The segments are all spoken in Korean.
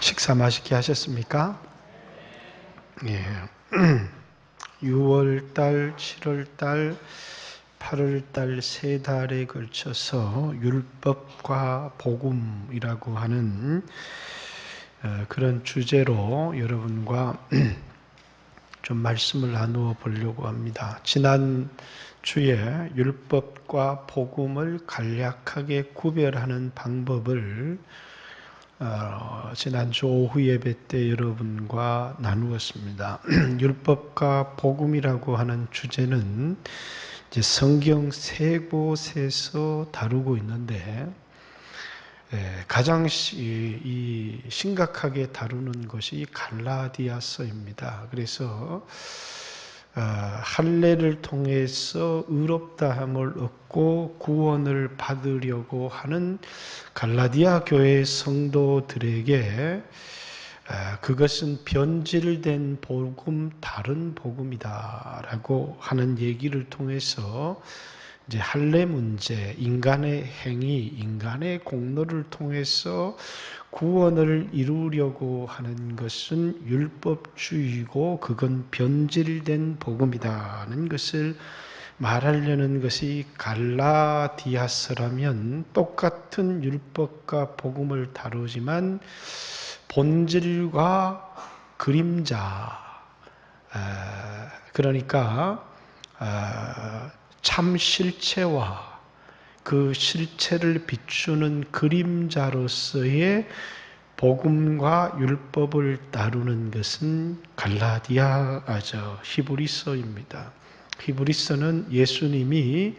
식사 맛있게 하셨습니까? 예. 6월달, 7월달, 8월달 세 달에 걸쳐서 율법과 복음이라고 하는 그런 주제로 여러분과 좀 말씀을 나누어 보려고 합니다. 지난 주에 율법과 복음을 간략하게 구별하는 방법을 지난주 오후 예배 때 여러분과 나누었습니다. 율법과 복음이라고 하는 주제는 이제 성경 세 곳에서 다루고 있는데 가장 심각하게 다루는 것이 갈라디아서입니다. 그래서 할례를 통해서 의롭다함을 얻고 구원을 받으려고 하는 갈라디아 교회 성도들에게 그것은 변질된 복음, 다른 복음이다라고 하는 얘기를 통해서 이제 할례 문제, 인간의 행위, 인간의 공로를 통해서 구원을 이루려고 하는 것은 율법주의고 그건 변질된 복음이다는 것을 말하려는 것이 갈라디아서라면 똑같은 율법과 복음을 다루지만 본질과 그림자, 그러니까 참 실체와 그 실체를 비추는 그림자로서의 복음과 율법을 다루는 것은 히브리서입니다. 히브리서는 예수님이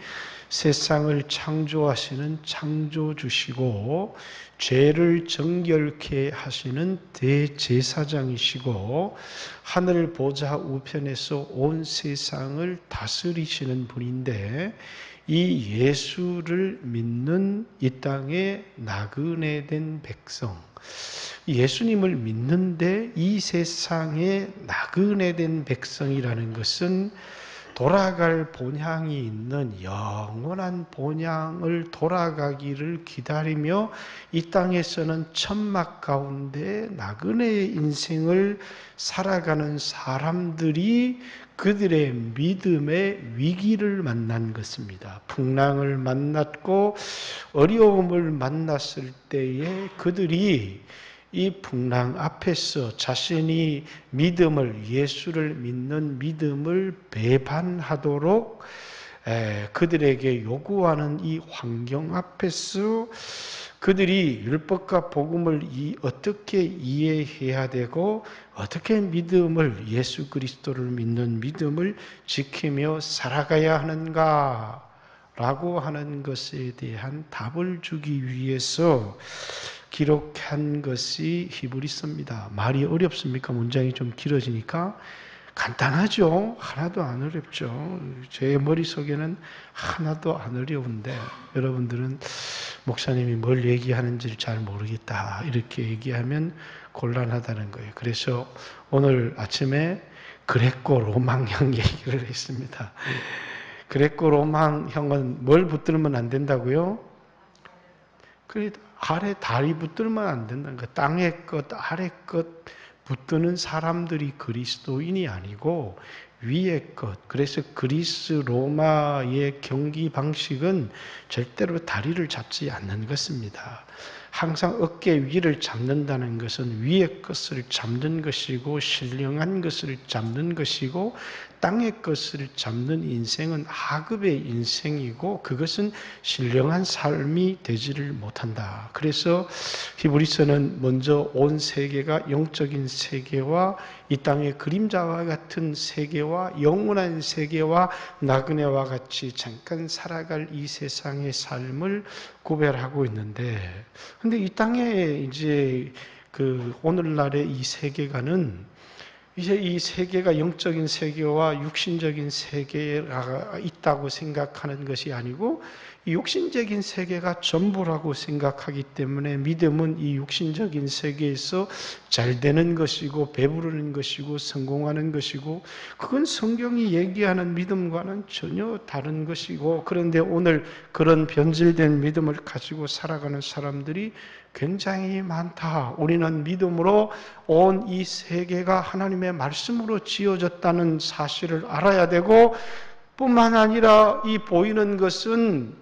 세상을 창조하시는 창조주시고 죄를 정결케 하시는 대제사장이시고 하늘 보좌 우편에서 온 세상을 다스리시는 분인데 이 예수를 믿는 이 땅의 나그네 된 백성, 예수님을 믿는데 이 세상에 나그네 된 백성이라는 것은 돌아갈 본향이 있는 영원한 본향을 돌아가기를 기다리며 이 땅에서는 천막 가운데 나그네의 인생을 살아가는 사람들이 그들의 믿음의 위기를 만난 것입니다. 풍랑을 만났고 어려움을 만났을 때에 그들이 이 풍랑 앞에서 자신이 예수를 믿는 믿음을 배반하도록 그들에게 요구하는 이 환경 앞에서 그들이 율법과 복음을 어떻게 이해해야 되고 어떻게 예수 그리스도를 믿는 믿음을 지키며 살아가야 하는가라고 하는 것에 대한 답을 주기 위해서 기록한 것이 히브리서입니다. 말이 어렵습니까? 문장이 좀 길어지니까 간단하죠. 하나도 안 어렵죠. 제 머릿속에는 하나도 안 어려운데 여러분들은 목사님이 뭘 얘기하는지를 잘 모르겠다 이렇게 얘기하면 곤란하다는 거예요. 그래서 오늘 아침에 그레코 로마형 얘기를 했습니다. 그레코 로마형은 뭘 붙들면 안 된다고요? 그래도 아래 다리 붙들면 안 된다는 거예요. 땅의 것, 아래 것 붙드는 사람들이 그리스도인이 아니고 위의 것. 그래서 그리스 로마의 경기 방식은 절대로 다리를 잡지 않는 것입니다. 항상 어깨 위를 잡는다는 것은 위의 것을 잡는 것이고 신령한 것을 잡는 것이고 땅의 것을 잡는 인생은 하급의 인생이고 그것은 신령한 삶이 되지를 못한다. 그래서 히브리서는 먼저 온 세계가 영적인 세계와 이 땅의 그림자와 같은 세계와 영원한 세계와 나그네와 같이 잠깐 살아갈 이 세상의 삶을 구별하고 있는데, 근데 이 땅에 이제 오늘날의 이 세계관은 이제 이 세계가 영적인 세계와 육신적인 세계가 있다고 생각하는 것이 아니고 이 육신적인 세계가 전부라고 생각하기 때문에 믿음은 이 육신적인 세계에서 잘 되는 것이고 배부르는 것이고 성공하는 것이고 그건 성경이 얘기하는 믿음과는 전혀 다른 것이고, 그런데 오늘 그런 변질된 믿음을 가지고 살아가는 사람들이 굉장히 많다. 우리는 믿음으로 온 이 세계가 하나님의 말씀으로 지어졌다는 사실을 알아야 되고, 뿐만 아니라 이 보이는 것은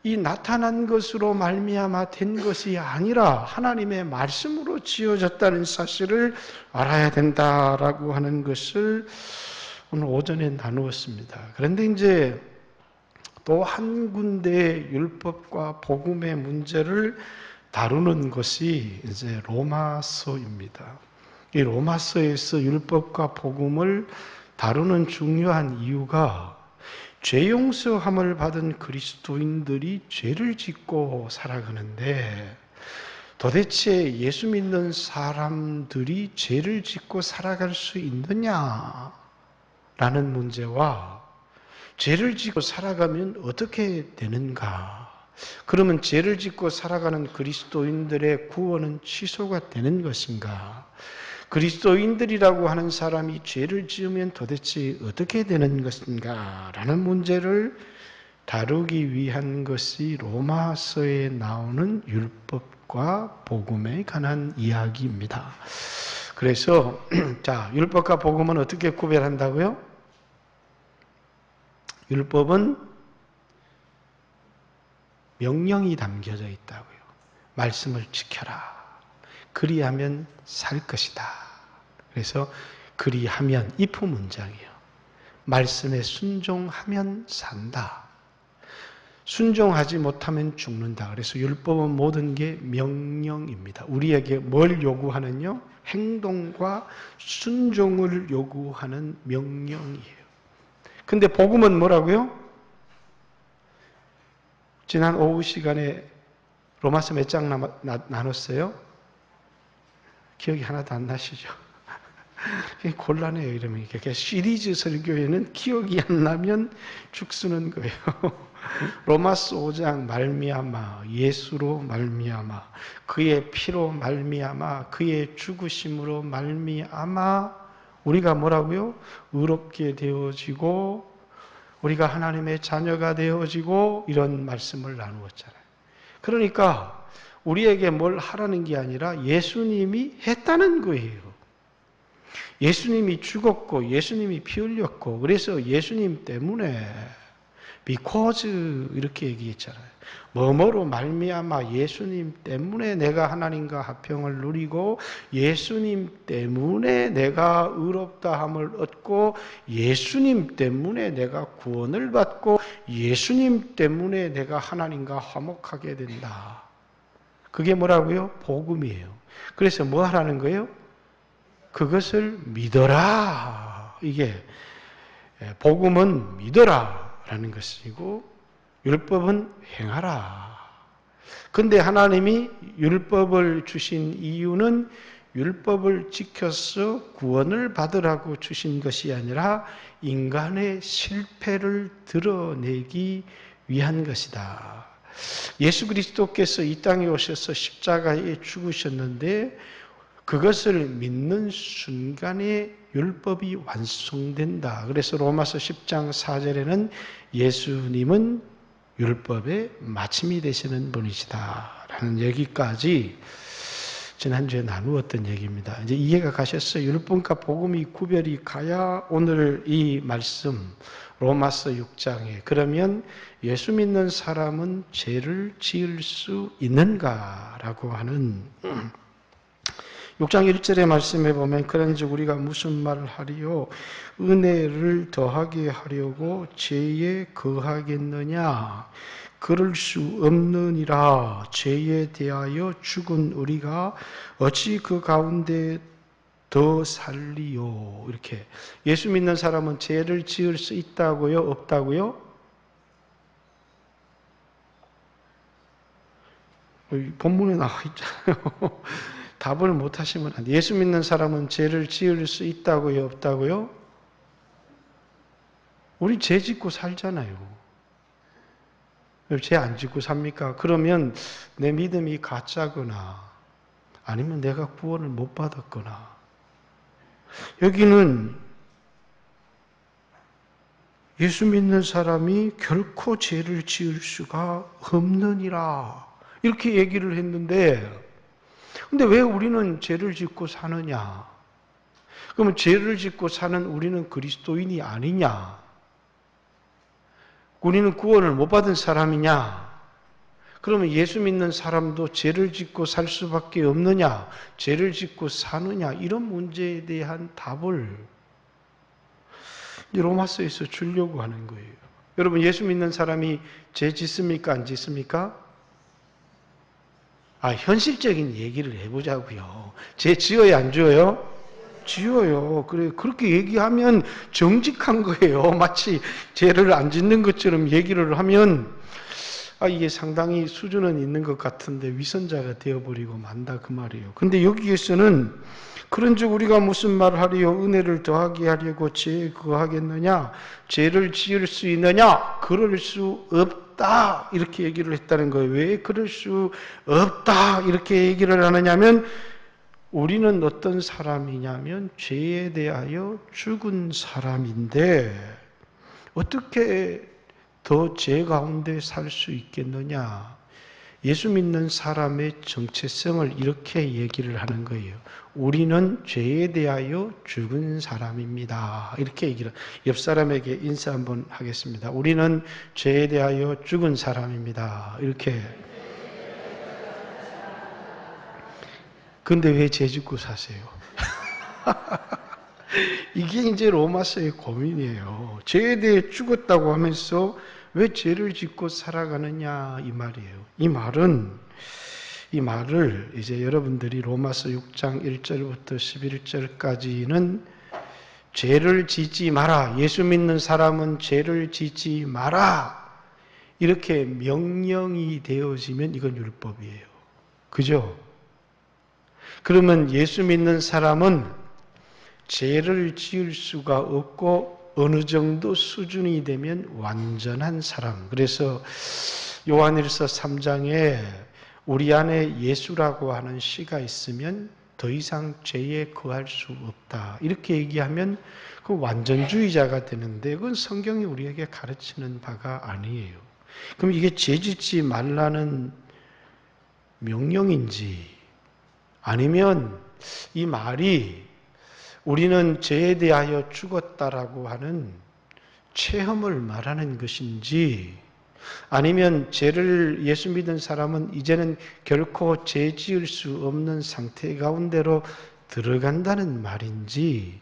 이 나타난 것으로 말미암아 된 것이 아니라 하나님의 말씀으로 지어졌다는 사실을 알아야 된다라고 하는 것을 오늘 오전에 나누었습니다. 그런데 이제 또 한 군데의 율법과 복음의 문제를 다루는 것이 이제 로마서입니다. 이 로마서에서 율법과 복음을 다루는 중요한 이유가 죄 용서함을 받은 그리스도인들이 죄를 짓고 살아가는데 도대체 예수 믿는 사람들이 죄를 짓고 살아갈 수 있느냐라는 문제와 죄를 짓고 살아가면 어떻게 되는가? 그러면 죄를 짓고 살아가는 그리스도인들의 구원은 취소가 되는 것인가? 그리스도인들이라고 하는 사람이 죄를 지으면 도대체 어떻게 되는 것인가? 라는 문제를 다루기 위한 것이 로마서에 나오는 율법과 복음에 관한 이야기입니다. 그래서 자, 율법과 복음은 어떻게 구별한다고요? 율법은 명령이 담겨져 있다고요. 말씀을 지켜라. 그리하면 살 것이다. 그래서 그리하면 if 문장이에요. 말씀에 순종하면 산다. 순종하지 못하면 죽는다. 그래서 율법은 모든 게 명령입니다. 우리에게 뭘 요구하는요? 행동과 순종을 요구하는 명령이에요. 근데 복음은 뭐라고요? 지난 오후 시간에 로마서 몇 장 나눴어요? 기억이 하나도 안 나시죠? 곤란해요, 이러면. 시리즈 설교에는 기억이 안 나면 죽쓰는 거예요. 로마서 5장 말미암아, 예수로 말미암아, 그의 피로 말미암아, 그의 죽으심으로 말미암아, 우리가 뭐라고요? 의롭게 되어지고, 우리가 하나님의 자녀가 되어지고, 이런 말씀을 나누었잖아요. 그러니까, 우리에게 뭘 하라는 게 아니라 예수님이 했다는 거예요. 예수님이 죽었고 예수님이 피 흘렸고 그래서 예수님 때문에 because 이렇게 얘기했잖아요. 뭐뭐로 말미암아 예수님 때문에 내가 하나님과 화평을 누리고 예수님 때문에 내가 의롭다함을 얻고 예수님 때문에 내가 구원을 받고 예수님 때문에 내가 하나님과 화목하게 된다. 그게 뭐라고요? 복음이에요. 그래서 뭐 하라는 거예요? 그것을 믿어라. 이게 복음은 믿어라라는 것이고 율법은 행하라. 근데 하나님이 율법을 주신 이유는 율법을 지켜서 구원을 받으라고 주신 것이 아니라 인간의 실패를 드러내기 위한 것이다. 예수 그리스도께서 이 땅에 오셔서 십자가에 죽으셨는데 그것을 믿는 순간에 율법이 완성된다. 그래서 로마서 10장 4절에는 예수님은 율법의 마침이 되시는 분이시다. 라는 얘기까지 지난주에 나누었던 얘기입니다. 이제 이해가 가셨어요? 율법과 복음이 구별이 가야 오늘 이 말씀 로마서 6장에 그러면 예수 믿는 사람은 죄를 지을 수 있는가라고 하는 6장 1절의 말씀에 보면 그런즉 우리가 무슨 말을 하리요? 은혜를 더하게 하려고 죄에 거하겠느냐? 그럴 수 없느니라. 죄에 대하여 죽은 우리가 어찌 그 가운데 더 살리요? 이렇게 예수 믿는 사람은 죄를 지을 수 있다고요? 없다고요? 본문에 나와 있잖아요. 답을 못 하시면 안 돼요. 예수 믿는 사람은 죄를 지을 수 있다고요? 없다고요? 우리 죄 짓고 살잖아요. 왜 죄 안 짓고 삽니까? 그러면 내 믿음이 가짜거나 아니면 내가 구원을 못 받았거나 여기는 예수 믿는 사람이 결코 죄를 지을 수가 없느니라 이렇게 얘기를 했는데, 근데 왜 우리는 죄를 짓고 사느냐? 그러면 죄를 짓고 사는 우리는 그리스도인이 아니냐? 우리는 구원을 못 받은 사람이냐? 그러면 예수 믿는 사람도 죄를 짓고 살 수밖에 없느냐? 죄를 짓고 사느냐? 이런 문제에 대한 답을 로마서에서 주려고 하는 거예요. 여러분, 예수 믿는 사람이 죄 짓습니까? 안 짓습니까? 현실적인 얘기를 해보자고요. 죄 지어야 안 지어요? 지어요. 그래, 그렇게 얘기하면 정직한 거예요. 마치 죄를 안 짓는 것처럼 얘기를 하면 이게 상당히 수준은 있는 것 같은데 위선자가 되어버리고 만다 그 말이에요. 근데 여기에서는 그런즉 우리가 무슨 말을 하리요? 은혜를 더하게 하려고 죄에 거하겠느냐? 죄를 지을 수 있느냐? 그럴 수 없다. 이렇게 얘기를 했다는 거예요. 왜 그럴 수 없다. 이렇게 얘기를 하느냐면 우리는 어떤 사람이냐면 죄에 대하여 죽은 사람인데 어떻게 더 죄 가운데 살 수 있겠느냐? 예수 믿는 사람의 정체성을 이렇게 얘기를 하는 거예요. 우리는 죄에 대하여 죽은 사람입니다. 이렇게 얘기를, 옆 사람에게 인사 한번 하겠습니다. 우리는 죄에 대하여 죽은 사람입니다. 이렇게. 근데 왜 죄 짓고 사세요? 이게 이제 로마서의 고민이에요. 죄에 대해 죽었다고 하면서 왜 죄를 짓고 살아가느냐 이 말이에요. 이 말을 이제 여러분들이 로마서 6장 1절부터 11절까지는 죄를 짓지 마라. 예수 믿는 사람은 죄를 짓지 마라. 이렇게 명령이 되어지면 이건 율법이에요. 그죠? 그러면 예수 믿는 사람은 죄를 지을 수가 없고 어느 정도 수준이 되면 완전한 사람. 그래서 요한일서 3장에 우리 안에 예수라고 하는 시가 있으면 더 이상 죄에 거할 수 없다. 이렇게 얘기하면 그 완전주의자가 되는데 그건 성경이 우리에게 가르치는 바가 아니에요. 그럼 이게 죄 짓지 말라는 명령인지 아니면 이 말이 우리는 죄에 대하여 죽었다라고 하는 체험을 말하는 것인지 아니면 죄를 예수 믿은 사람은 이제는 결코 죄 지을 수 없는 상태 가운데로 들어간다는 말인지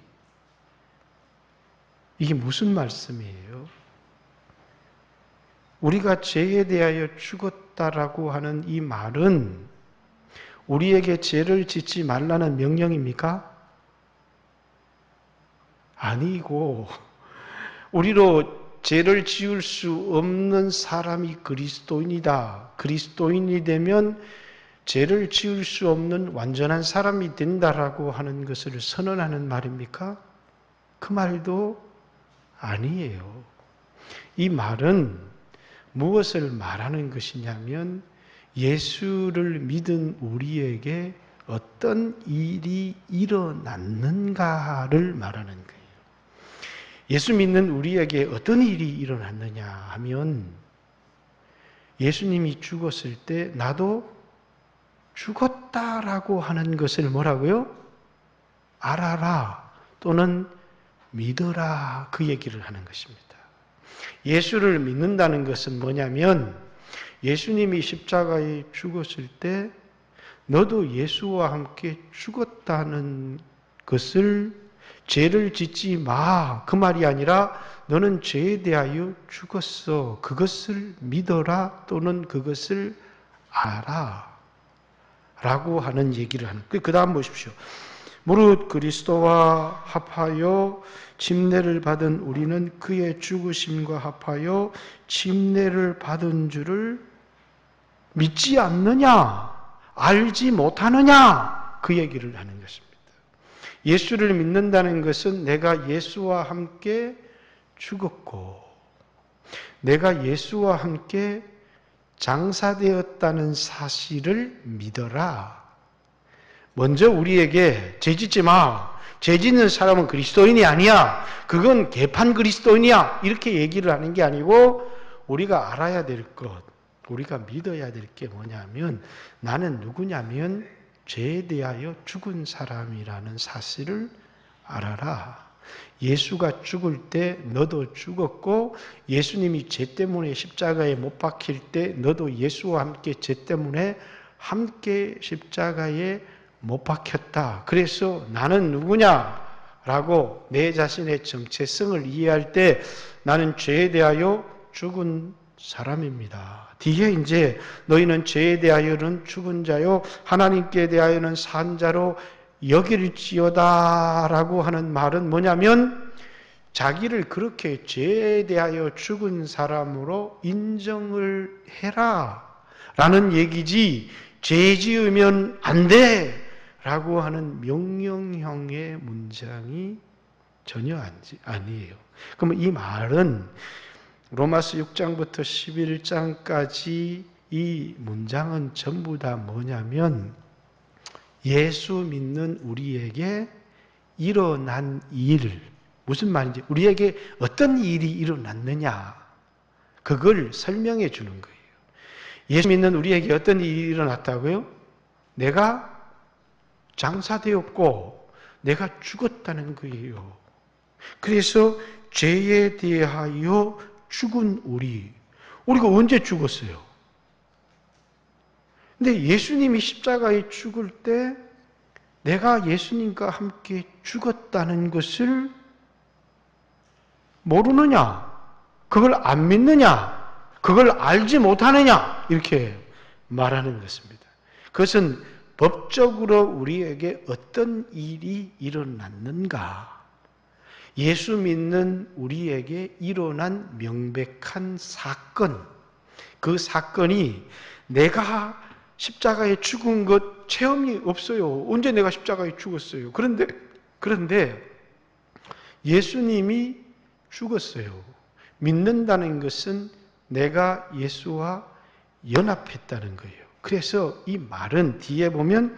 이게 무슨 말씀이에요? 우리가 죄에 대하여 죽었다라고 하는 이 말은 우리에게 죄를 짓지 말라는 명령입니까? 아니고 우리로 죄를 지을 수 없는 사람이 그리스도인이다. 그리스도인이 되면 죄를 지을 수 없는 완전한 사람이 된다라고 하는 것을 선언하는 말입니까? 그 말도 아니에요. 이 말은 무엇을 말하는 것이냐면 예수를 믿은 우리에게 어떤 일이 일어났는가를 말하는 거예요. 예수 믿는 우리에게 어떤 일이 일어났느냐 하면 예수님이 죽었을 때 나도 죽었다라고 하는 것을 뭐라고요? 알아라 또는 믿어라 그 얘기를 하는 것입니다. 예수를 믿는다는 것은 뭐냐면 예수님이 십자가에 죽었을 때 너도 예수와 함께 죽었다는 것을 죄를 짓지 마. 그 말이 아니라 너는 죄에 대하여 죽었어. 그것을 믿어라 또는 그것을 알아. 라고 하는 얘기를 하는 거예요. 그 다음 보십시오. 무릇 그리스도와 합하여 침례를 받은 우리는 그의 죽으심과 합하여 침례를 받은 줄을 믿지 않느냐? 알지 못하느냐? 그 얘기를 하는 것입니다. 예수를 믿는다는 것은 내가 예수와 함께 죽었고 내가 예수와 함께 장사되었다는 사실을 믿어라. 먼저 우리에게 죄 짓지 마. 죄 짓는 사람은 그리스도인이 아니야. 그건 개판 그리스도인이야. 이렇게 얘기를 하는 게 아니고 우리가 알아야 될 것. 우리가 믿어야 될 게 뭐냐면 나는 누구냐면 죄에 대하여 죽은 사람이라는 사실을 알아라. 예수가 죽을 때 너도 죽었고 예수님이 죄 때문에 십자가에 못 박힐 때 너도 예수와 함께 죄 때문에 함께 십자가에 못 박혔다. 그래서 나는 누구냐? 라고 내 자신의 정체성을 이해할 때 나는 죄에 대하여 죽은 사람입니다. 뒤에 이제 너희는 죄에 대하여는 죽은 자요 하나님께 대하여는 산 자로 여길지어다 라고 하는 말은 뭐냐면 자기를 그렇게 죄에 대하여 죽은 사람으로 인정을 해라 라는 얘기지 죄 지으면 안 돼 라고 하는 명령형의 문장이 전혀 아니에요. 그러면 이 말은 로마서 6장부터 11장까지 이 문장은 전부 다 뭐냐면 예수 믿는 우리에게 일어난 일, 무슨 말인지 우리에게 어떤 일이 일어났느냐 그걸 설명해 주는 거예요. 예수 믿는 우리에게 어떤 일이 일어났다고요? 내가 장사되었고 내가 죽었다는 거예요. 그래서 죄에 대하여 죽은 우리가 언제 죽었어요? 근데 예수님이 십자가에 죽을 때 내가 예수님과 함께 죽었다는 것을 모르느냐? 그걸 안 믿느냐? 그걸 알지 못하느냐? 이렇게 말하는 것입니다. 그것은 법적으로 우리에게 어떤 일이 일어났는가? 예수 믿는 우리에게 일어난 명백한 사건, 그 사건이 내가 십자가에 죽은 것 체험이 없어요. 언제 내가 십자가에 죽었어요? 그런데 예수님이 죽었어요. 믿는다는 것은 내가 예수와 연합했다는 거예요. 그래서 이 말은 뒤에 보면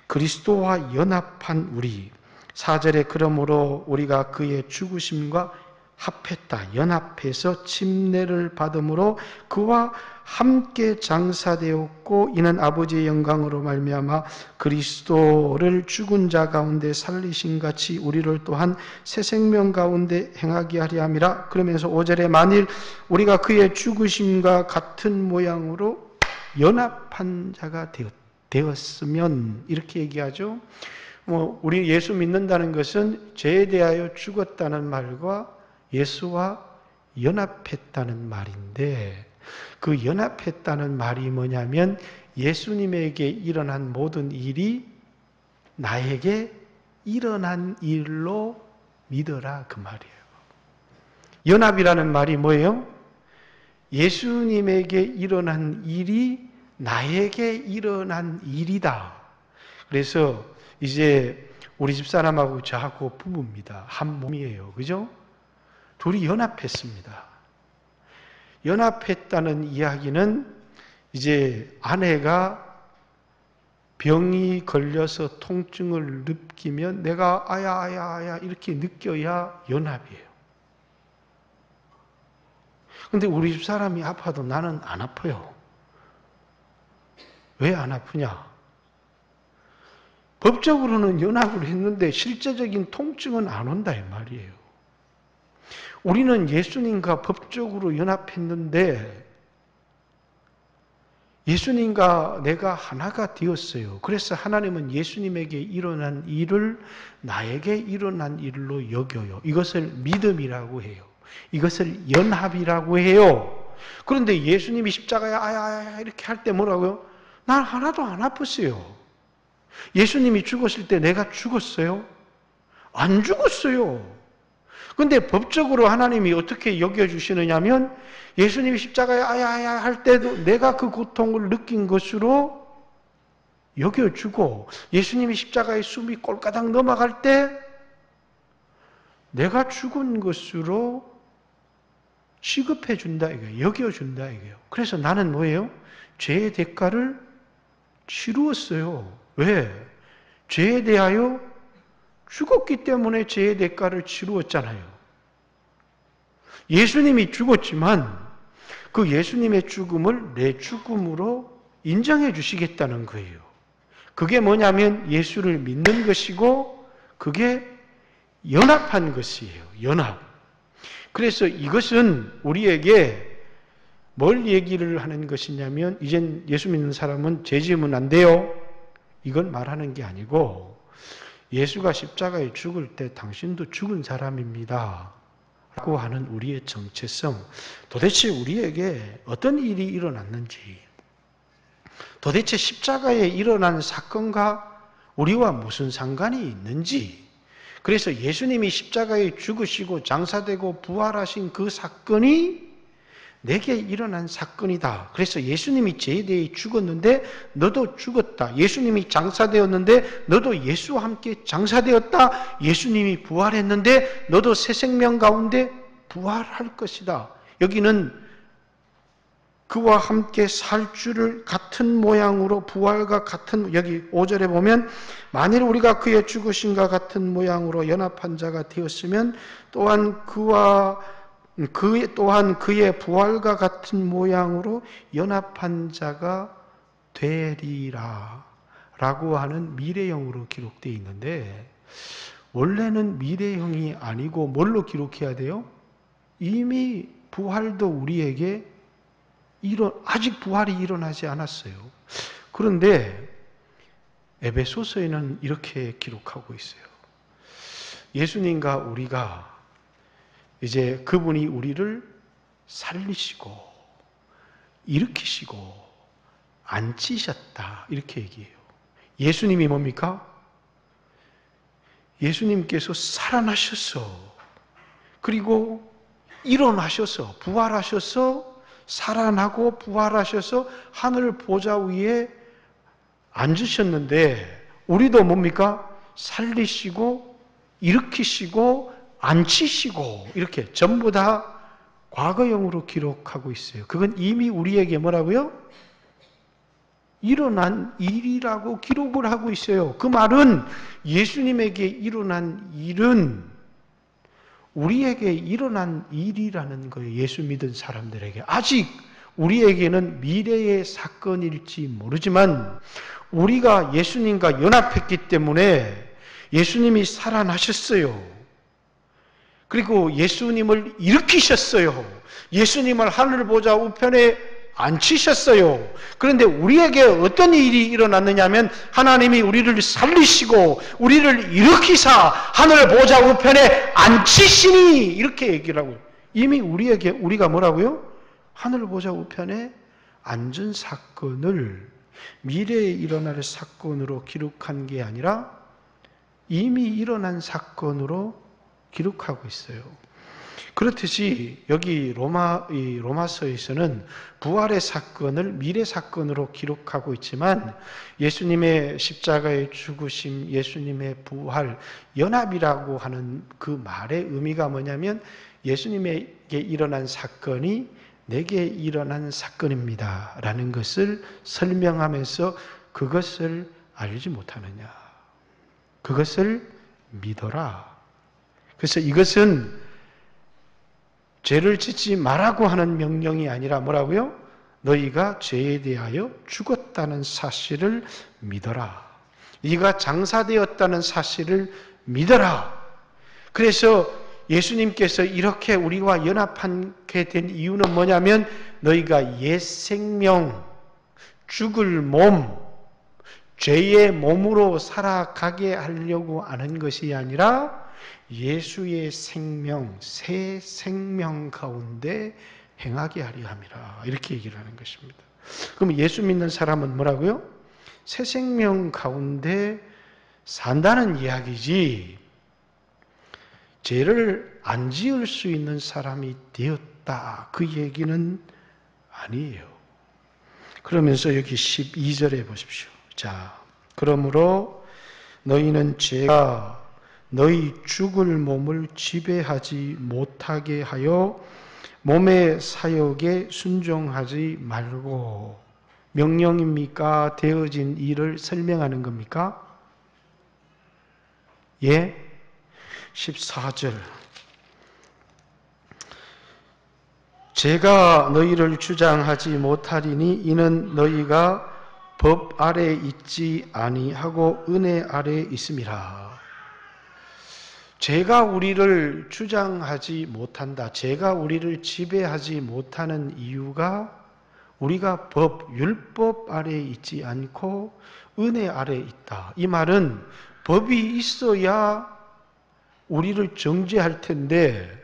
그리스도와 연합한 우리 4절에 그러므로 우리가 그의 죽으심과 합했다. 연합해서 침례를 받음으로 그와 함께 장사되었고 이는 아버지의 영광으로 말미암아 그리스도를 죽은 자 가운데 살리신 같이 우리를 또한 새 생명 가운데 행하게 하려 함이라. 그러면서 5절에 만일 우리가 그의 죽으심과 같은 모양으로 연합한 자가 되었으면 이렇게 얘기하죠. 우리 예수 믿는다는 것은 죄에 대하여 죽었다는 말과 예수와 연합했다는 말인데 그 연합했다는 말이 뭐냐면 예수님에게 일어난 모든 일이 나에게 일어난 일로 믿어라 그 말이에요. 연합이라는 말이 뭐예요? 예수님에게 일어난 일이 나에게 일어난 일이다. 그래서 이제 우리 집사람하고 저하고 부부입니다. 한 몸이에요. 그죠? 둘이 연합했습니다. 연합했다는 이야기는 이제 아내가 병이 걸려서 통증을 느끼면 내가 아야 이렇게 느껴야 연합이에요. 근데 우리 집사람이 아파도 나는 안 아파요. 왜 안 아프냐? 법적으로는 연합을 했는데 실제적인 통증은 안 온다 이 말이에요. 우리는 예수님과 법적으로 연합했는데 예수님과 내가 하나가 되었어요. 그래서 하나님은 예수님에게 일어난 일을 나에게 일어난 일로 여겨요. 이것을 믿음이라고 해요. 이것을 연합이라고 해요. 그런데 예수님이 십자가에 아야 이렇게 할 때 뭐라고요? 난 하나도 안 아팠어요. 예수님이 죽었을 때 내가 죽었어요? 안 죽었어요. 근데 법적으로 하나님이 어떻게 여겨주시느냐면 예수님이 십자가에 아야 할 때도 내가 그 고통을 느낀 것으로 여겨주고 예수님이 십자가에 숨이 꼴까닥 넘어갈 때 내가 죽은 것으로 취급해 준다 이거예요. 여겨준다 이거예요. 그래서 나는 뭐예요? 죄의 대가를 치루었어요. 왜? 죄에 대하여 죽었기 때문에 죄의 대가를 치루었잖아요. 예수님이 죽었지만 그 예수님의 죽음을 내 죽음으로 인정해 주시겠다는 거예요. 그게 뭐냐면 예수를 믿는 것이고 그게 연합한 것이에요. 연합. 그래서 이것은 우리에게 뭘 얘기를 하는 것이냐면 이젠 예수 믿는 사람은 죄 지으면 안 돼요. 이건 말하는 게 아니고 예수가 십자가에 죽을 때 당신도 죽은 사람입니다. 라고 하는 우리의 정체성, 도대체 우리에게 어떤 일이 일어났는지, 도대체 십자가에 일어난 사건과 우리와 무슨 상관이 있는지, 그래서 예수님이 십자가에 죽으시고 장사되고 부활하신 그 사건이 내게 일어난 사건이다. 그래서 예수님이 죄에 대해 죽었는데 너도 죽었다. 예수님이 장사되었는데 너도 예수와 함께 장사되었다. 예수님이 부활했는데 너도 새 생명 가운데 부활할 것이다. 여기는 그와 함께 살 줄을 같은 모양으로 부활과 같은, 여기 5절에 보면 만일 우리가 그의 죽으심과 같은 모양으로 연합한 자가 되었으면 또한 그의 부활과 같은 모양으로 연합한 자가 되리라 라고 하는 미래형으로 기록되어 있는데, 원래는 미래형이 아니고 뭘로 기록해야 돼요? 이미 부활도 우리에게 아직 부활이 일어나지 않았어요. 그런데 에베소서에는 이렇게 기록하고 있어요. 예수님과 우리가 이제 그분이 우리를 살리시고 일으키시고 앉히셨다 이렇게 얘기해요. 예수님이 뭡니까? 예수님께서 살아나셔서 그리고 일어나셔서 부활하셔서 살아나고 부활하셔서 하늘 보좌 위에 앉으셨는데 우리도 뭡니까? 살리시고 일으키시고 앉히시고 이렇게 전부 다 과거형으로 기록하고 있어요. 그건 이미 우리에게 뭐라고요? 일어난 일이라고 기록을 하고 있어요. 그 말은 예수님에게 일어난 일은 우리에게 일어난 일이라는 거예요. 예수 믿은 사람들에게. 아직 우리에게는 미래의 사건일지 모르지만 우리가 예수님과 연합했기 때문에 예수님이 살아나셨어요. 그리고 예수님을 일으키셨어요. 예수님을 하늘 보좌 우편에 앉히셨어요. 그런데 우리에게 어떤 일이 일어났느냐 하면 하나님이 우리를 살리시고 우리를 일으키사 하늘 보좌 우편에 앉히시니 이렇게 얘기를 하고 이미 우리가 뭐라고요? 하늘 보좌 우편에 앉은 사건을 미래에 일어날 사건으로 기록한 게 아니라 이미 일어난 사건으로 기록하고 있어요. 그렇듯이 여기 로마서에서는 부활의 사건을 미래 사건으로 기록하고 있지만 예수님의 십자가의 죽으심, 예수님의 부활, 연합이라고 하는 그 말의 의미가 뭐냐면 예수님에게 일어난 사건이 내게 일어난 사건입니다 라는 것을 설명하면서 그것을 알지 못하느냐, 그것을 믿어라. 그래서 이것은 죄를 짓지 말라고 하는 명령이 아니라 뭐라고요? 너희가 죄에 대하여 죽었다는 사실을 믿어라. 네가 장사되었다는 사실을 믿어라. 그래서 예수님께서 이렇게 우리와 연합하게 된 이유는 뭐냐면 너희가 옛 생명, 죽을 몸, 죄의 몸으로 살아가게 하려고 하는 것이 아니라 예수의 생명, 새 생명 가운데 행하게 하려 함이라. 이렇게 얘기를 하는 것입니다. 그럼 예수 믿는 사람은 뭐라고요? 새 생명 가운데 산다는 이야기지 죄를 안 지을 수 있는 사람이 되었다. 그 얘기는 아니에요. 그러면서 여기 12절에 보십시오. 자, 그러므로 너희는 죄가 너희 죽을 몸을 지배하지 못하게 하여 몸의 사욕에 순종하지 말고. 명령입니까? 되어진 일을 설명하는 겁니까? 예? 14절 제가 너희를 주장하지 못하리니 이는 너희가 법 아래 있지 아니하고 은혜 아래 있음이라. 제가 우리를 주장하지 못한다. 제가 우리를 지배하지 못하는 이유가 우리가 율법 아래 있지 않고 은혜 아래 있다. 이 말은 법이 있어야 우리를 정죄할 텐데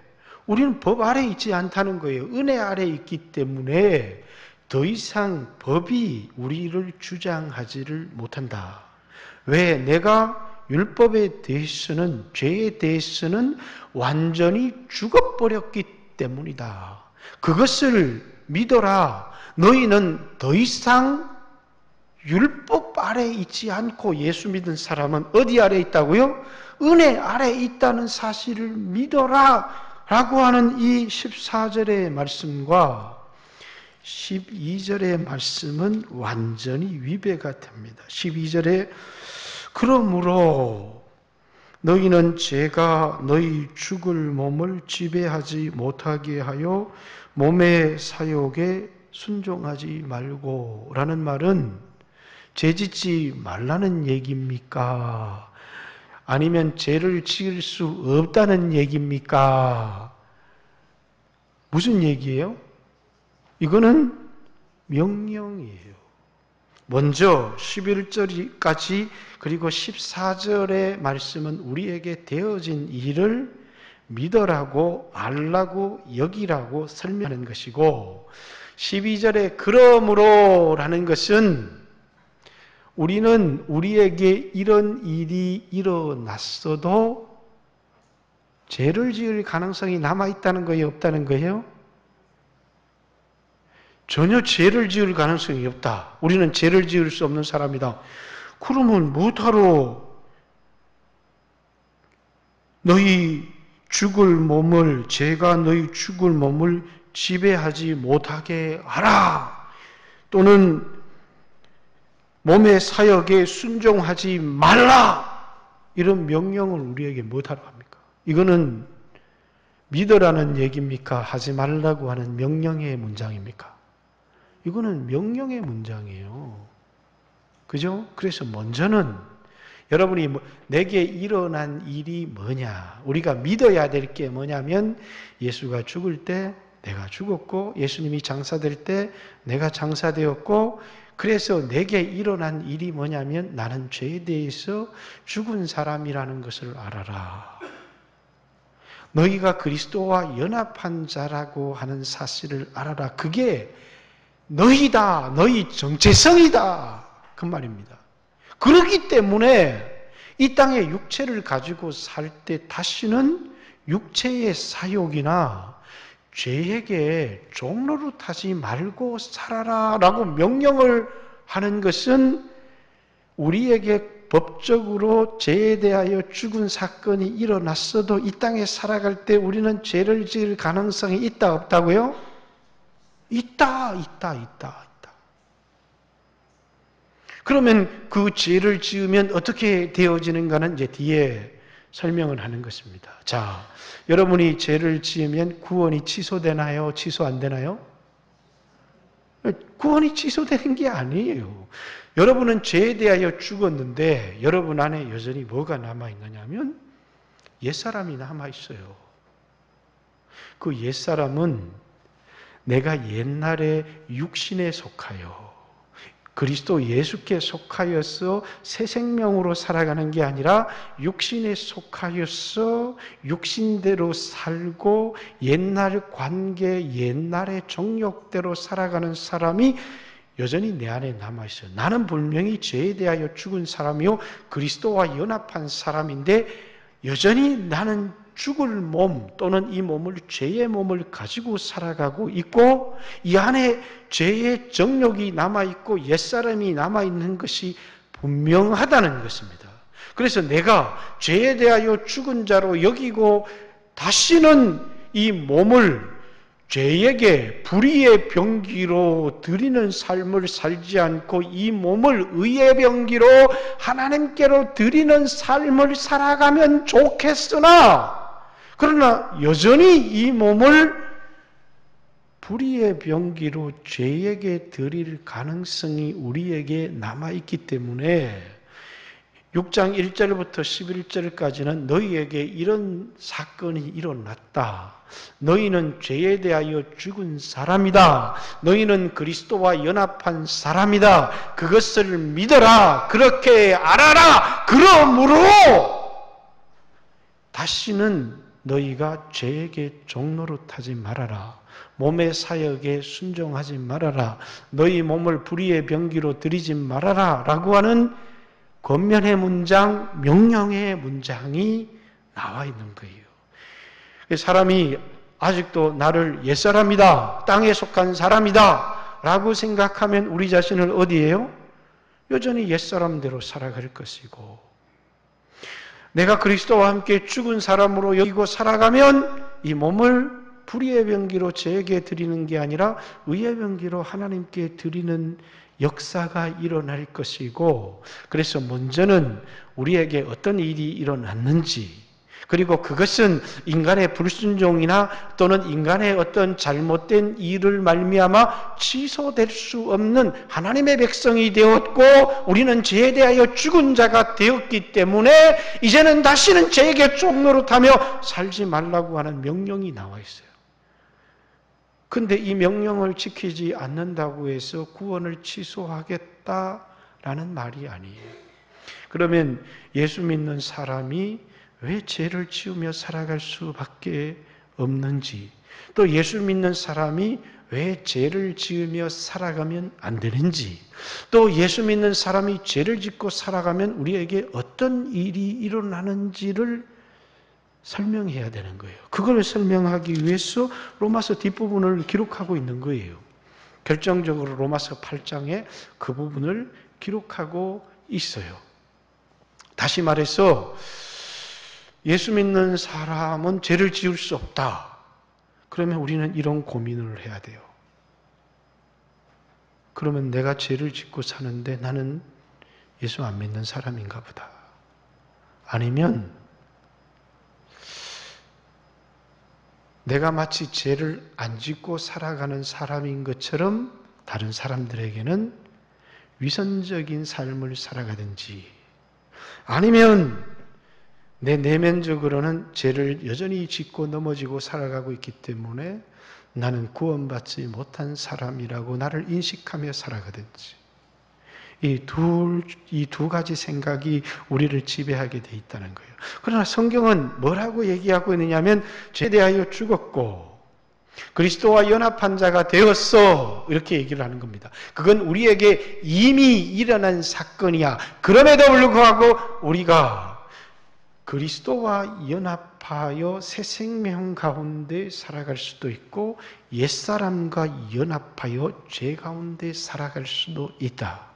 우리는 법 아래 있지 않다는 거예요. 은혜 아래 있기 때문에 더 이상 법이 우리를 주장하지를 못한다. 왜? 내가 율법에 대해서는, 죄에 대해서는 완전히 죽어버렸기 때문이다. 그것을 믿어라. 너희는 더 이상 율법 아래 있지 않고 예수 믿은 사람은 어디 아래 있다고요? 은혜 아래 있다는 사실을 믿어라 라고 하는 이 14절의 말씀과 12절의 말씀은 완전히 위배가 됩니다. 12절에 그러므로 너희는 제가 너희 죽을 몸을 지배하지 못하게 하여 몸의 사욕에 순종하지 말고 라는 말은 죄짓지 말라는 얘기입니까? 아니면 죄를 지을 수 없다는 얘기입니까? 무슨 얘기예요? 이거는 명령이에요. 먼저 11절까지 그리고 14절의 말씀은 우리에게 되어진 일을 믿으라고 알라고 여기라고 설명하는 것이고 12절에 그러므로 라는 것은 우리는 우리에게 이런 일이 일어났어도 죄를 지을 가능성이 남아있다는 거예요? 없다는 거예요? 전혀 죄를 지을 가능성이 없다. 우리는 죄를 지을 수 없는 사람이다. 그러면 뭐하러 너희 죽을 몸을, 죄가 너희 죽을 몸을 지배하지 못하게 하라. 또는 몸의 사역에 순종하지 말라. 이런 명령을 우리에게 못하러 합니까? 이거는 믿으라는 얘기입니까? 하지 말라고 하는 명령의 문장입니까? 이거는 명령의 문장이에요. 그죠? 그래서 먼저는 여러분이 내게 일어난 일이 뭐냐? 우리가 믿어야 될 게 뭐냐면 예수가 죽을 때 내가 죽었고 예수님이 장사될 때 내가 장사되었고 그래서 내게 일어난 일이 뭐냐면 나는 죄에 대해서 죽은 사람이라는 것을 알아라. 너희가 그리스도와 연합한 자라고 하는 사실을 알아라. 그게 너희다. 너희 정체성이다. 그 말입니다. 그렇기 때문에 이 땅에 육체를 가지고 살 때 다시는 육체의 사욕이나 죄에게 종노릇하지 말고 살아라 라고 명령을 하는 것은 우리에게 법적으로 죄에 대하여 죽은 사건이 일어났어도 이 땅에 살아갈 때 우리는 죄를 지을 가능성이 있다 없다고요? 있다. 그러면 그 죄를 지으면 어떻게 되어지는가는 이제 뒤에 설명을 하는 것입니다. 자, 여러분이 죄를 지으면 구원이 취소되나요? 취소 안 되나요? 구원이 취소되는 게 아니에요. 여러분은 죄에 대하여 죽었는데 여러분 안에 여전히 뭐가 남아있느냐 하면 옛사람이 남아있어요. 그 옛사람은 내가 옛날에 육신에 속하여 그리스도 예수께 속하여서 새 생명으로 살아가는 게 아니라 육신에 속하여서 육신대로 살고 옛날 관계, 옛날의 정욕대로 살아가는 사람이 여전히 내 안에 남아있어요. 나는 분명히 죄에 대하여 죽은 사람이요 그리스도와 연합한 사람인데 여전히 나는 죽을 몸 또는 이 몸을 죄의 몸을 가지고 살아가고 있고 이 안에 죄의 정욕이 남아있고 옛사람이 남아있는 것이 분명하다는 것입니다. 그래서 내가 죄에 대하여 죽은 자로 여기고 다시는 이 몸을 죄에게 불의의 병기로 드리는 삶을 살지 않고 이 몸을 의의 병기로 하나님께로 드리는 삶을 살아가면 좋겠으나 그러나 여전히 이 몸을 불의의 병기로 죄에게 드릴 가능성이 우리에게 남아있기 때문에 6장 1절부터 11절까지는 너희에게 이런 사건이 일어났다. 너희는 죄에 대하여 죽은 사람이다. 너희는 그리스도와 연합한 사람이다. 그것을 믿어라. 그렇게 알아라. 그러므로 다시는 너희가 죄에게 종노릇하지 말아라. 몸의 사역에 순종하지 말아라. 너희 몸을 불의의 병기로 드리지 말아라. 라고 하는 권면의 문장, 명령의 문장이 나와 있는 거예요. 사람이 아직도 나를 옛사람이다, 땅에 속한 사람이다 라고 생각하면 우리 자신을 어디에요? 여전히 옛사람대로 살아갈 것이고, 내가 그리스도와 함께 죽은 사람으로 여기고 살아가면 이 몸을 불의의 병기로 죄에게 드리는 게 아니라 의의 병기로 하나님께 드리는 역사가 일어날 것이고, 그래서 먼저는 우리에게 어떤 일이 일어났는지, 그리고 그것은 인간의 불순종이나 또는 인간의 어떤 잘못된 일을 말미암아 취소될 수 없는 하나님의 백성이 되었고, 우리는 죄에 대하여 죽은 자가 되었기 때문에 이제는 다시는 죄에게 종노릇하며 살지 말라고 하는 명령이 나와 있어요. 근데 이 명령을 지키지 않는다고 해서 구원을 취소하겠다라는 말이 아니에요. 그러면 예수 믿는 사람이 왜 죄를 지으며 살아갈 수밖에 없는지, 또 예수 믿는 사람이 왜 죄를 지으며 살아가면 안 되는지, 또 예수 믿는 사람이 죄를 짓고 살아가면 우리에게 어떤 일이 일어나는지를 설명해야 되는 거예요. 그걸 설명하기 위해서 로마서 뒷부분을 기록하고 있는 거예요. 결정적으로 로마서 8장에 그 부분을 기록하고 있어요. 다시 말해서 예수 믿는 사람은 죄를 지을 수 없다. 그러면 우리는 이런 고민을 해야 돼요. 그러면 내가 죄를 짓고 사는데 나는 예수 안 믿는 사람인가 보다. 아니면 내가 마치 죄를 안 짓고 살아가는 사람인 것처럼 다른 사람들에게는 위선적인 삶을 살아가든지, 아니면 내 내면적으로는 죄를 여전히 짓고 넘어지고 살아가고 있기 때문에 나는 구원받지 못한 사람이라고 나를 인식하며 살아가든지, 이 두 가지 생각이 우리를 지배하게 돼 있다는 거예요. 그러나 성경은 뭐라고 얘기하고 있느냐면, 죄에 대하여 죽었고 그리스도와 연합한 자가 되었어, 이렇게 얘기를 하는 겁니다. 그건 우리에게 이미 일어난 사건이야. 그럼에도 불구하고 우리가 그리스도와 연합하여 새 생명 가운데 살아갈 수도 있고, 옛사람과 연합하여 죄 가운데 살아갈 수도 있다.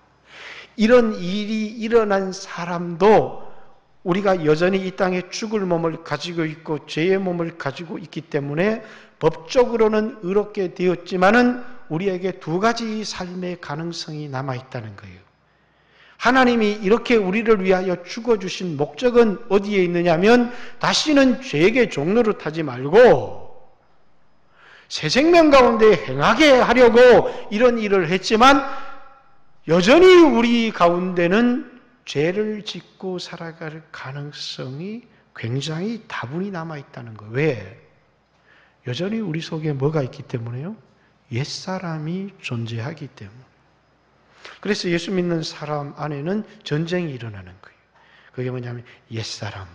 이런 일이 일어난 사람도 우리가 여전히 이 땅에 죽을 몸을 가지고 있고 죄의 몸을 가지고 있기 때문에 법적으로는 의롭게 되었지만은 우리에게 두 가지 삶의 가능성이 남아있다는 거예요. 하나님이 이렇게 우리를 위하여 죽어주신 목적은 어디에 있느냐면, 다시는 죄에게 종노릇하지 말고 새 생명 가운데 행하게 하려고 이런 일을 했지만, 여전히 우리 가운데는 죄를 짓고 살아갈 가능성이 굉장히 다분히 남아있다는 거예요. 왜? 여전히 우리 속에 뭐가 있기 때문에요? 옛사람이 존재하기 때문에. 그래서 예수 믿는 사람 안에는 전쟁이 일어나는 거예요. 그게 뭐냐면 옛사람.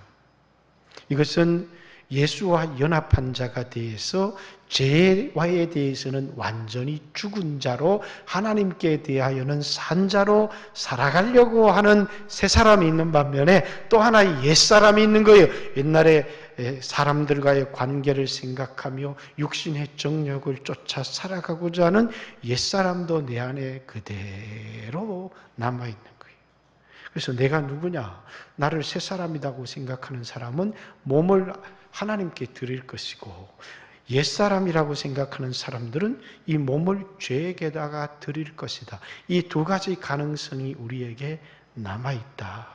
이것은 예수와 연합한 자가 되어서 죄와에 대해서는 완전히 죽은 자로, 하나님께 대하여는 산 자로 살아가려고 하는 새 사람이 있는 반면에 또 하나의 옛사람이 있는 거예요. 옛날에 사람들과의 관계를 생각하며 육신의 정욕을 쫓아 살아가고자 하는 옛사람도 내 안에 그대로 남아있는 거예요. 그래서 내가 누구냐? 나를 새 사람이라고 생각하는 사람은 몸을 하나님께 드릴 것이고, 옛사람이라고 생각하는 사람들은 이 몸을 죄에게다가 드릴 것이다. 이 두 가지 가능성이 우리에게 남아있다.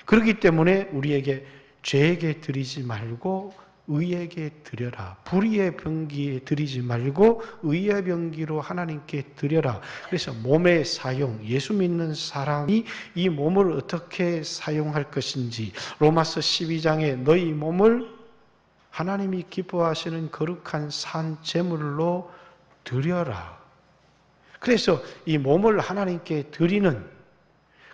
그렇기 때문에 우리에게 죄에게 드리지 말고 의에게 드려라. 불의의 병기에 드리지 말고 의의 병기로 하나님께 드려라. 그래서 몸의 사용, 예수 믿는 사람이 이 몸을 어떻게 사용할 것인지 로마서 12장에 너희 몸을 하나님이 기뻐하시는 거룩한 산 제물로 드려라. 그래서 이 몸을 하나님께 드리는,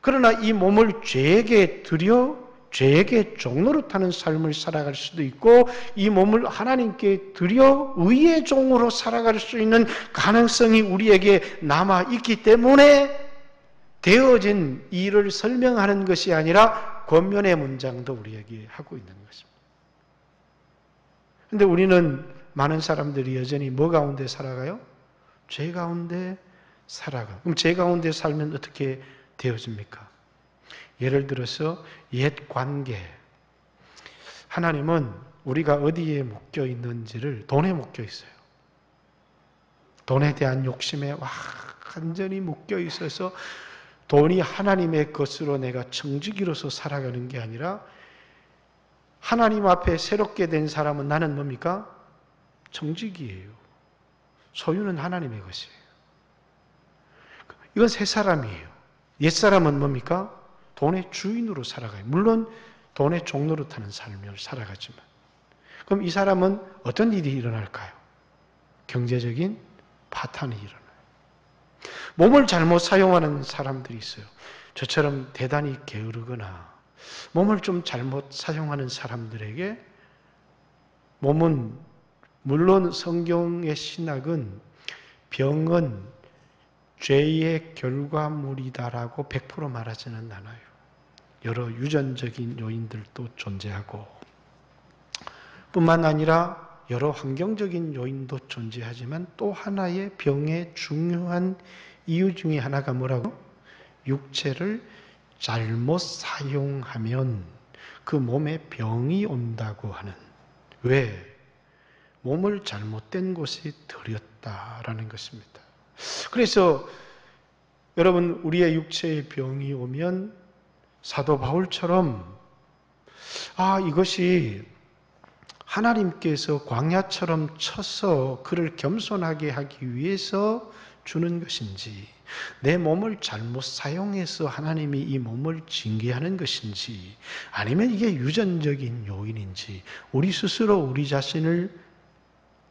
그러나 이 몸을 죄에게 드려 죄에게 종노릇하는 삶을 살아갈 수도 있고 이 몸을 하나님께 드려 의의 종으로 살아갈 수 있는 가능성이 우리에게 남아있기 때문에 되어진 일을 설명하는 것이 아니라 권면의 문장도 우리에게 하고 있는 것입니다. 그런데 우리는 많은 사람들이 여전히 뭐 가운데 살아가요? 죄 가운데 살아가. 그럼 죄 가운데 살면 어떻게 되어집니까? 예를 들어서 옛 관계. 하나님은 우리가 어디에 묶여 있는지를 돈에 묶여 있어요. 돈에 대한 욕심에 완전히 묶여 있어서 돈이 하나님의 것으로 내가 청지기로서 살아가는 게 아니라 하나님 앞에 새롭게 된 사람은 나는 뭡니까? 청지기예요. 소유는 하나님의 것이에요. 이건 새 사람이에요. 옛 사람은 뭡니까? 돈의 주인으로 살아가요. 물론 돈의 종노릇하는 삶을 살아가지만. 그럼 이 사람은 어떤 일이 일어날까요? 경제적인 파탄이 일어나요. 몸을 잘못 사용하는 사람들이 있어요. 저처럼 대단히 게으르거나 몸을 좀 잘못 사용하는 사람들에게 몸은, 물론 성경의 신학은 병은 죄의 결과물이다라고 100% 말하지는 않아요. 여러 유전적인 요인들도 존재하고 뿐만 아니라 여러 환경적인 요인도 존재하지만 또 하나의 병의 중요한 이유 중에 하나가 뭐라고? 육체를 잘못 사용하면 그 몸에 병이 온다고 하는. 왜? 몸을 잘못된 곳에 들였다라는 것입니다. 그래서 여러분, 우리의 육체에 병이 오면 사도 바울처럼 이것이 하나님께서 광야처럼 쳐서 그를 겸손하게 하기 위해서 주는 것인지, 내 몸을 잘못 사용해서 하나님이 이 몸을 징계하는 것인지, 아니면 이게 유전적인 요인인지 우리 스스로 우리 자신을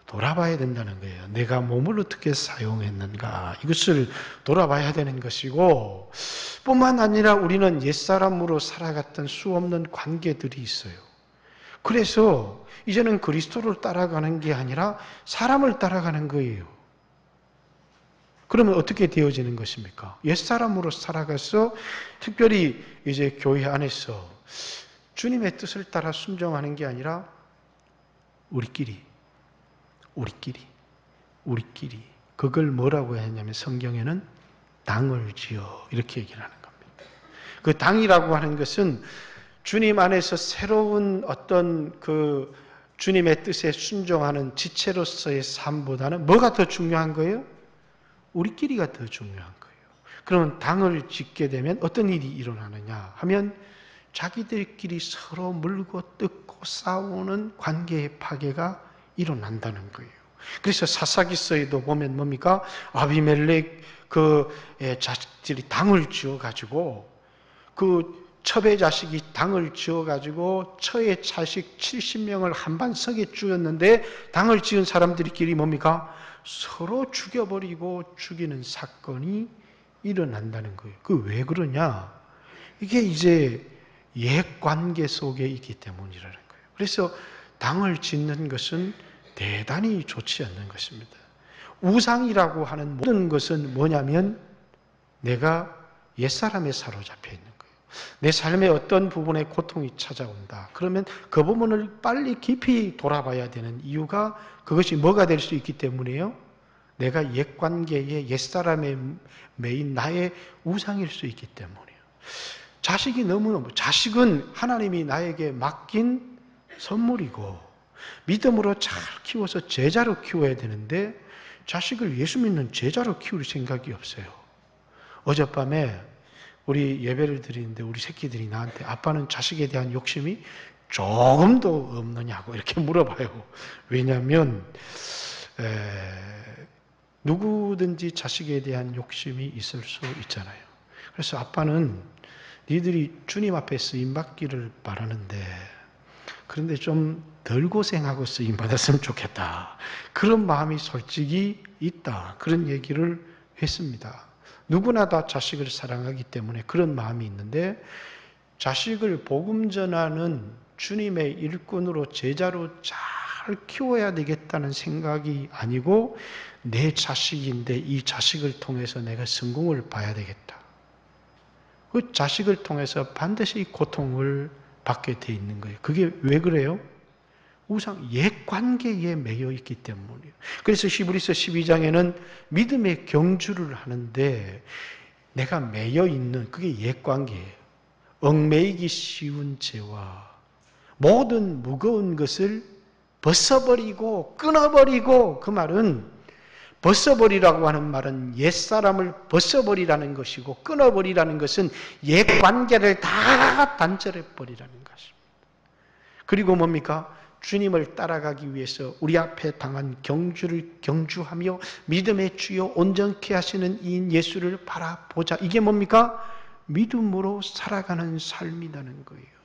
돌아봐야 된다는 거예요. 내가 몸을 어떻게 사용했는가, 이것을 돌아봐야 되는 것이고, 뿐만 아니라 우리는 옛사람으로 살아갔던 수없는 관계들이 있어요. 그래서 이제는 그리스도를 따라가는 게 아니라 사람을 따라가는 거예요. 그러면 어떻게 되어지는 것입니까? 옛사람으로 살아가서 특별히 이제 교회 안에서 주님의 뜻을 따라 순종하는 게 아니라 우리끼리 그걸 뭐라고 했냐면 성경에는 당을 지어 이렇게 얘기를 하는 겁니다. 그 당이라고 하는 것은 주님 안에서 새로운 어떤 그 주님의 뜻에 순종하는 지체로서의 삶보다는 뭐가 더 중요한 거예요? 우리끼리가 더 중요한 거예요. 그러면 당을 짓게 되면 어떤 일이 일어나느냐 하면 자기들끼리 서로 물고 뜯고 싸우는 관계의 파괴가 일어난다는 거예요. 그래서 사사기서에도 보면 뭡니까? 아비멜렉 자식들이 당을 지어가지고 그 첩의 자식이 당을 지어가지고 처의 자식 70명을 한반석에 죽였는데 당을 지은 사람들끼리 뭡니까? 서로 죽여버리고 죽이는 사건이 일어난다는 거예요. 그 왜 그러냐? 이게 이제 옛 관계 속에 있기 때문이라는 거예요. 그래서 당을 짓는 것은 대단히 좋지 않는 것입니다. 우상이라고 하는 모든 것은 뭐냐면 내가 옛사람에 사로잡혀 있는 거예요. 내 삶의 어떤 부분에 고통이 찾아온다. 그러면 그 부분을 빨리 깊이 돌아봐야 되는 이유가 그것이 뭐가 될 수 있기 때문이에요? 내가 옛 관계에 옛사람에 매인 나의 우상일 수 있기 때문이에요. 자식은 하나님이 나에게 맡긴 선물이고 믿음으로 잘 키워서 제자로 키워야 되는데 자식을 예수 믿는 제자로 키울 생각이 없어요. 어젯밤에 우리 예배를 드리는데 우리 새끼들이 나한테 아빠는 자식에 대한 욕심이 조금도 없느냐고 이렇게 물어봐요. 왜냐하면 누구든지 자식에 대한 욕심이 있을 수 있잖아요. 그래서 아빠는 니들이 주님 앞에 쓰임받기를 바라는데 그런데 좀 덜 고생하고 쓰임받았으면 좋겠다. 그런 마음이 솔직히 있다. 그런 얘기를 했습니다. 누구나 다 자식을 사랑하기 때문에 그런 마음이 있는데 자식을 복음 전하는 주님의 일꾼으로 제자로 잘 키워야 되겠다는 생각이 아니고 내 자식인데 이 자식을 통해서 내가 성공을 봐야 되겠다. 그 자식을 통해서 반드시 고통을 받게 돼 있는 거예요. 그게 왜 그래요? 우상 옛관계에 매여 있기 때문이에요. 그래서 히브리서 12장에는 믿음의 경주를 하는데 내가 매여 있는 그게 옛관계예요. 얽매이기 쉬운 죄와 모든 무거운 것을 벗어버리고 끊어버리고, 그 말은 벗어버리라고 하는 말은 옛사람을 벗어버리라는 것이고 끊어버리라는 것은 옛관계를 다 단절해버리라는 것입니다. 그리고 뭡니까? 주님을 따라가기 위해서 우리 앞에 당한 경주를 경주하며 믿음의 주요 온전케 하시는 이인 예수를 바라보자. 이게 뭡니까? 믿음으로 살아가는 삶이라는 거예요.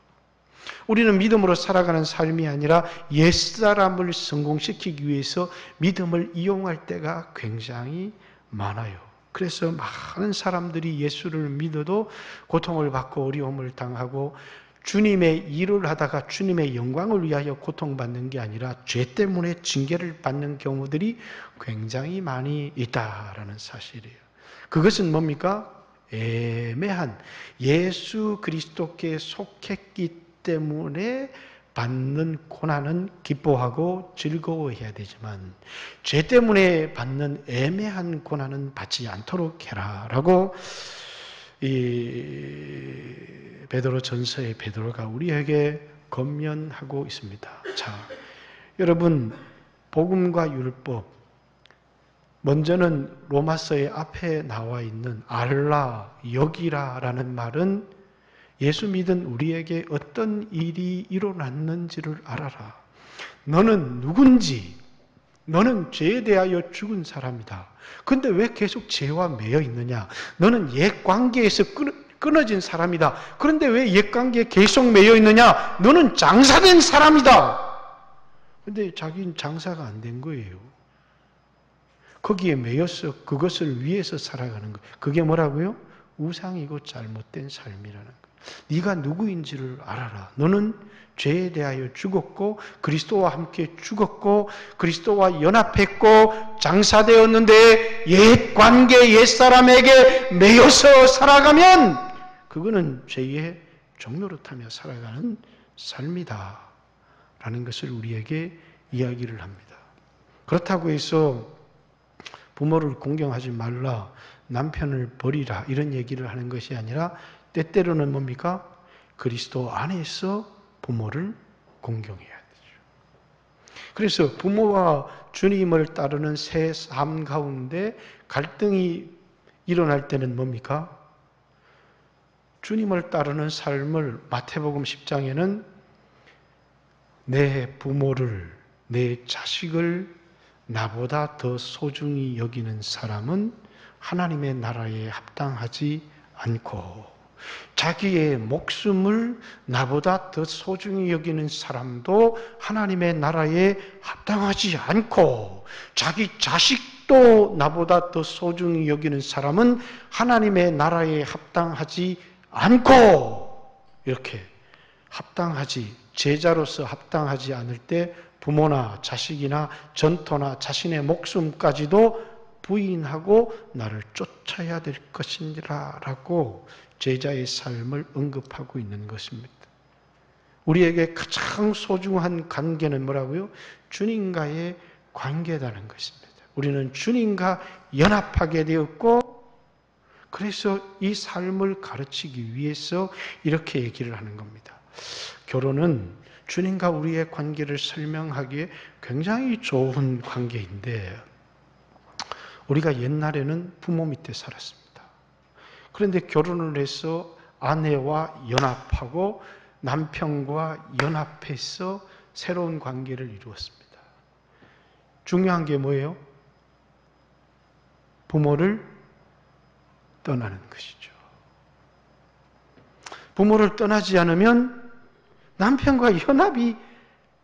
우리는 믿음으로 살아가는 삶이 아니라 옛사람을 성공시키기 위해서 믿음을 이용할 때가 굉장히 많아요. 그래서 많은 사람들이 예수를 믿어도 고통을 받고 어려움을 당하고 주님의 일을 하다가 주님의 영광을 위하여 고통받는 게 아니라 죄 때문에 징계를 받는 경우들이 굉장히 많이 있다라는 사실이에요. 그것은 뭡니까? 애매한 예수 그리스도께 속했기 때문에 받는 고난은 기뻐하고 즐거워해야 되지만 죄 때문에 받는 애매한 고난은 받지 않도록 해라라고 이 베드로 전서의 베드로가 우리에게 권면하고 있습니다. 자, 여러분, 복음과 율법, 먼저는 로마서의 앞에 나와 있는 알라, 여기라라는 말은 예수 믿은 우리에게 어떤 일이 일어났는지를 알아라. 너는 누군지, 너는 죄에 대하여 죽은 사람이다. 근데 왜 계속 죄와 매여 있느냐? 너는 옛 관계에서 끊어진 사람이다. 그런데 왜 옛 관계에 계속 매여 있느냐? 너는 장사된 사람이다. 근데 자기는 장사가 안 된 거예요. 거기에 매여서 그것을 위해서 살아가는 거예요. 그게 뭐라고요? 우상이고 잘못된 삶이라는 거예요. 네가 누구인지를 알아라. 너는 죄에 대하여 죽었고 그리스도와 함께 죽었고 그리스도와 연합했고 장사되었는데 옛 관계, 옛 사람에게 매여서 살아가면 그거는 죄의 종노릇하며 살아가는 삶이다 라는 것을 우리에게 이야기를 합니다. 그렇다고 해서 부모를 공경하지 말라, 남편을 버리라 이런 얘기를 하는 것이 아니라 때때로는 뭡니까? 그리스도 안에서 부모를 공경해야 되죠. 그래서 부모와 주님을 따르는 새 삶 가운데 갈등이 일어날 때는 뭡니까? 주님을 따르는 삶을 마태복음 10장에는 내 부모를, 내 자식을 나보다 더 소중히 여기는 사람은 하나님의 나라에 합당하지 않고 자기의 목숨을 나보다 더 소중히 여기는 사람도 하나님의 나라에 합당하지 않고 자기 자식도 나보다 더 소중히 여기는 사람은 하나님의 나라에 합당하지 않고 이렇게 합당하지, 제자로서 합당하지 않을 때 부모나 자식이나 전토나 자신의 목숨까지도 부인하고 나를 쫓아야 될 것이라고 제자의 삶을 언급하고 있는 것입니다. 우리에게 가장 소중한 관계는 뭐라고요? 주님과의 관계라는 것입니다. 우리는 주님과 연합하게 되었고 그래서 이 삶을 가르치기 위해서 이렇게 얘기를 하는 겁니다. 결혼은 주님과 우리의 관계를 설명하기에 굉장히 좋은 관계인데 우리가 옛날에는 부모 밑에 살았습니다. 그런데 결혼을 해서 아내와 연합하고 남편과 연합해서 새로운 관계를 이루었습니다. 중요한 게 뭐예요? 부모를 떠나는 것이죠. 부모를 떠나지 않으면 남편과 연합이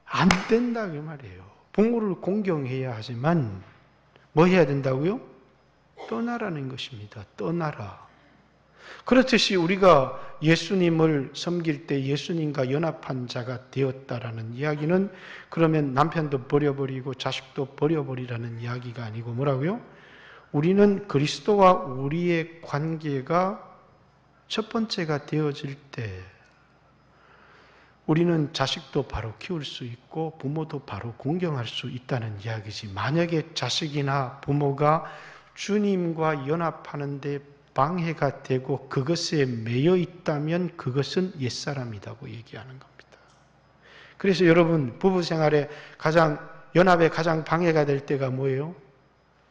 안 된다 그 말이에요. 부모를 공경해야 하지만 뭐 해야 된다고요? 떠나라는 것입니다. 떠나라. 그렇듯이 우리가 예수님을 섬길 때 예수님과 연합한 자가 되었다라는 이야기는 그러면 남편도 버려버리고 자식도 버려버리라는 이야기가 아니고 뭐라고요? 우리는 그리스도와 우리의 관계가 첫 번째가 되어질 때 우리는 자식도 바로 키울 수 있고 부모도 바로 공경할 수 있다는 이야기지. 만약에 자식이나 부모가 주님과 연합하는 데 방해가 되고 그것에 매여 있다면 그것은 옛사람이라고 얘기하는 겁니다. 그래서 여러분 부부 생활에 연합에 가장 방해가 될 때가 뭐예요?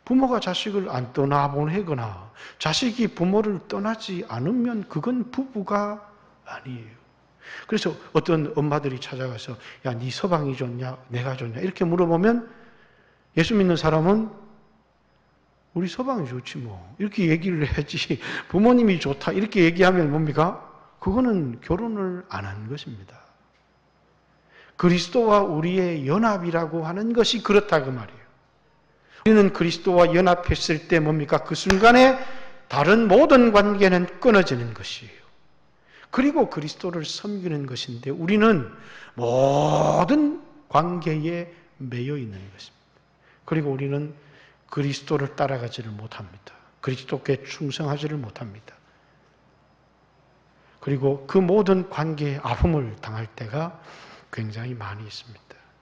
부모가 자식을 안 떠나보내거나 자식이 부모를 떠나지 않으면 그건 부부가 아니에요. 그래서 어떤 엄마들이 찾아가서 야, 네 서방이 좋냐? 내가 좋냐? 이렇게 물어보면 예수 믿는 사람은 우리 서방이 좋지 뭐 이렇게 얘기를 해야지 부모님이 좋다 이렇게 얘기하면 뭡니까? 그거는 결혼을 안 한 것입니다. 그리스도와 우리의 연합이라고 하는 것이 그렇다 그 말이에요. 우리는 그리스도와 연합했을 때 뭡니까? 그 순간에 다른 모든 관계는 끊어지는 것이에요. 그리고 그리스도를 섬기는 것인데 우리는 모든 관계에 매여 있는 것입니다. 그리고 우리는 그리스도를 따라가지를 못합니다. 그리스도께 충성하지를 못합니다. 그리고 그 모든 관계에 아픔을 당할 때가 굉장히 많이 있습니다.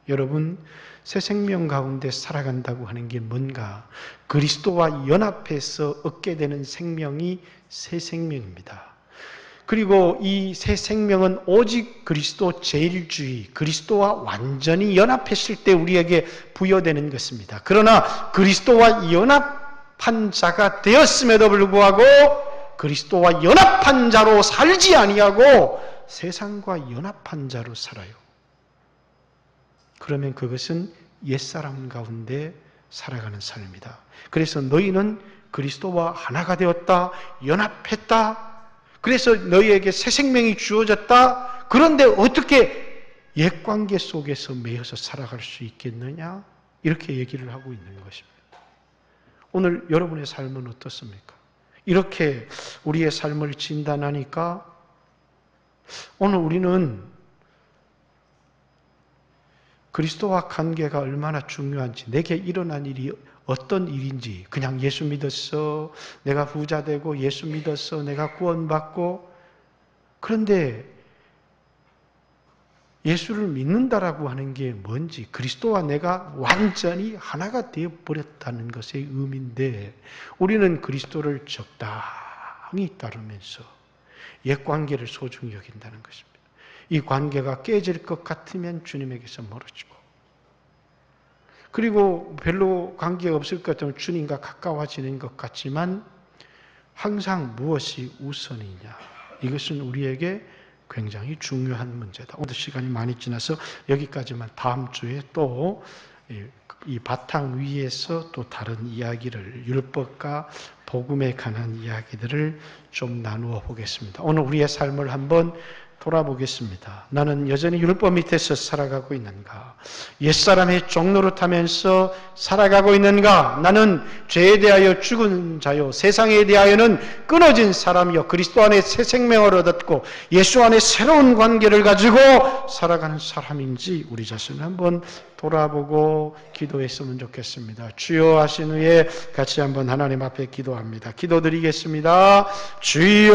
여러분, 새 생명 가운데 살아간다고 하는 게 뭔가? 그리스도와 연합해서 얻게 되는 생명이 새 생명입니다. 그리고 이 새 생명은 오직 그리스도 제일주의, 그리스도와 완전히 연합했을 때 우리에게 부여되는 것입니다. 그러나 그리스도와 연합한 자가 되었음에도 불구하고 그리스도와 연합한 자로 살지 아니하고 세상과 연합한 자로 살아요. 그러면 그것은 옛사람 가운데 살아가는 삶이다. 그래서 너희는 그리스도와 하나가 되었다, 연합했다, 그래서 너희에게 새 생명이 주어졌다. 그런데 어떻게 옛관계 속에서 매여서 살아갈 수 있겠느냐? 이렇게 얘기를 하고 있는 것입니다. 오늘 여러분의 삶은 어떻습니까? 이렇게 우리의 삶을 진단하니까 오늘 우리는 그리스도와 관계가 얼마나 중요한지, 내게 일어난 일이 어떤 일인지, 그냥 예수 믿었어, 내가 부자 되고 예수 믿었어, 내가 구원받고, 그런데 예수를 믿는다라고 하는 게 뭔지, 그리스도와 내가 완전히 하나가 되어버렸다는 것의 의미인데 우리는 그리스도를 적당히 따르면서 옛관계를 소중히 여긴다는 것입니다. 이 관계가 깨질 것 같으면 주님에게서 멀어지고, 그리고 별로 관계가 없을 것 같으면 주님과 가까워지는 것 같지만 항상 무엇이 우선이냐, 이것은 우리에게 굉장히 중요한 문제다. 오늘 시간이 많이 지나서 여기까지만, 다음 주에 또 이 바탕 위에서 또 다른 이야기를, 율법과 복음에 관한 이야기들을 좀 나누어 보겠습니다. 오늘 우리의 삶을 한번 돌아보겠습니다. 나는 여전히 율법 밑에서 살아가고 있는가? 옛사람의 종노릇하면서 살아가고 있는가? 나는 죄에 대하여 죽은 자요, 세상에 대하여는 끊어진 사람이요, 그리스도 안에 새 생명을 얻었고 예수 안에 새로운 관계를 가지고 살아가는 사람인지 우리 자신을 한번 돌아보고 기도했으면 좋겠습니다. 주여 하신 후에 같이 한번 하나님 앞에 기도합니다. 기도드리겠습니다. 주여